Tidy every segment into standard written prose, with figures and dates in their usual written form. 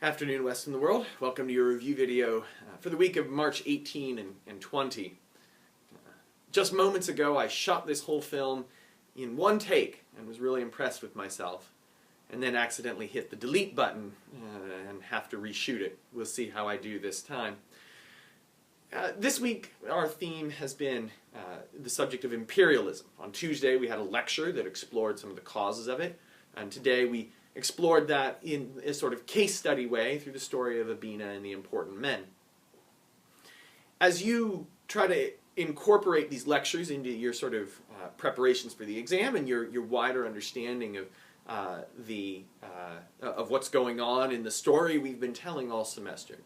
Afternoon, West in the world. Welcome to your review video for the week of March 18 and 20. Just moments ago, I shot this whole film in one take and was really impressed with myself, and then accidentally hit the delete button and have to reshoot it. We'll see how I do this time. This week, our theme has been the subject of imperialism. On Tuesday, we had a lecture that explored some of the causes of it, and today we explored that in a sort of case study way through the story of Abina and the Important Men. As you try to incorporate these lectures into your sort of preparations for the exam and your wider understanding of what's going on in the story we've been telling all semester,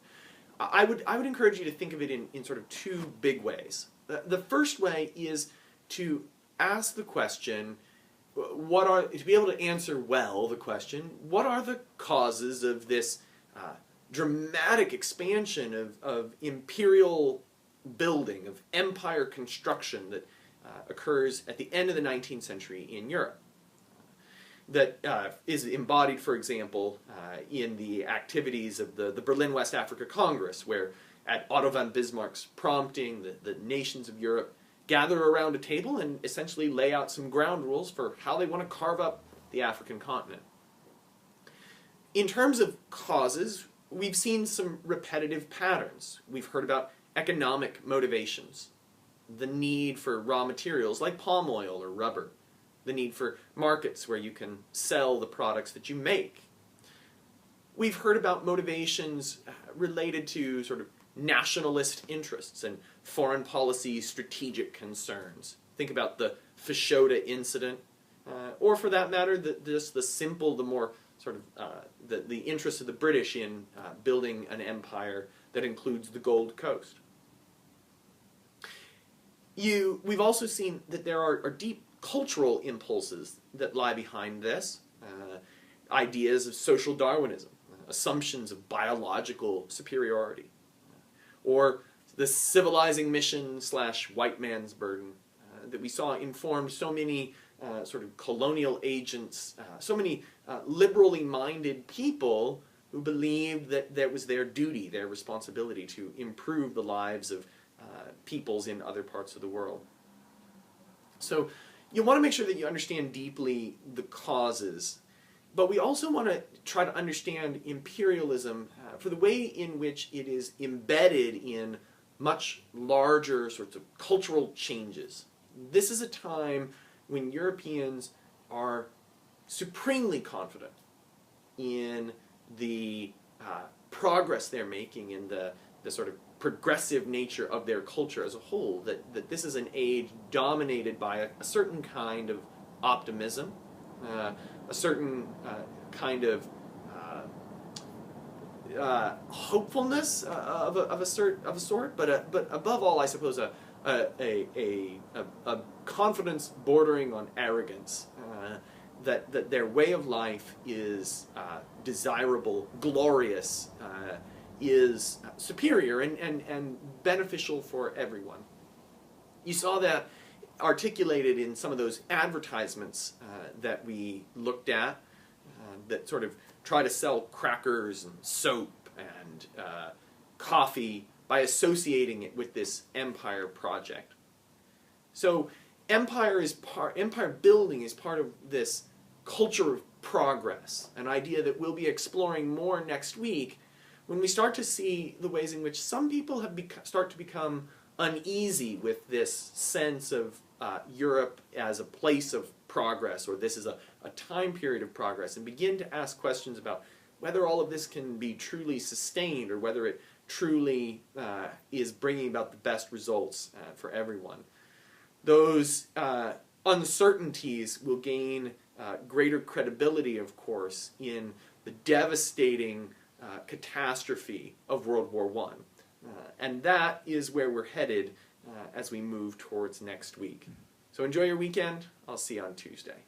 I would encourage you to think of it in sort of two big ways. The first way is to ask the question, to be able to answer well the question, what are the causes of this dramatic expansion of imperial building, of empire construction that occurs at the end of the 19th century in Europe? That is embodied, for example, in the activities of the Berlin West Africa Congress, where at Otto von Bismarck's prompting, the nations of Europe gather around a table and essentially lay out some ground rules for how they want to carve up the African continent. In terms of causes, we've seen some repetitive patterns. We've heard about economic motivations, the need for raw materials like palm oil or rubber, the need for markets where you can sell the products that you make. We've heard about motivations related to sort of nationalist interests and foreign policy strategic concerns. Think about the Fashoda incident, or for that matter, the more sort of the interest of the British in building an empire that includes the Gold Coast. We've also seen that there are deep cultural impulses that lie behind this. Ideas of social Darwinism, assumptions of biological superiority, or the civilizing mission / white man's burden that we saw informed so many sort of colonial agents, so many liberally minded people who believed that that was their duty, their responsibility to improve the lives of peoples in other parts of the world. So you want to make sure that you understand deeply the causes, but we also want to try to understand imperialism for the way in which it is embedded in much larger sorts of cultural changes. This is a time when Europeans are supremely confident in the progress they're making in the sort of progressive nature of their culture as a whole, that this is an age dominated by a certain kind of optimism, a certain kind of hopefulness of a sort, but above all, I suppose a confidence bordering on arrogance, that their way of life is desirable, glorious, is superior and beneficial for everyone. You saw that articulated in some of those advertisements that we looked at that sort of try to sell crackers and soap and coffee by associating it with this empire project. So empire building is part of this culture of progress, an idea that we'll be exploring more next week when we start to see the ways in which some people have start to become uneasy with this sense of Europe as a place of progress, or this is a time period of progress, and begin to ask questions about whether all of this can be truly sustained, or whether it truly is bringing about the best results for everyone. Those uncertainties will gain greater credibility, of course, in the devastating catastrophe of World War I. And that is where we're headed as we move towards next week. So enjoy your weekend. I'll see you on Tuesday.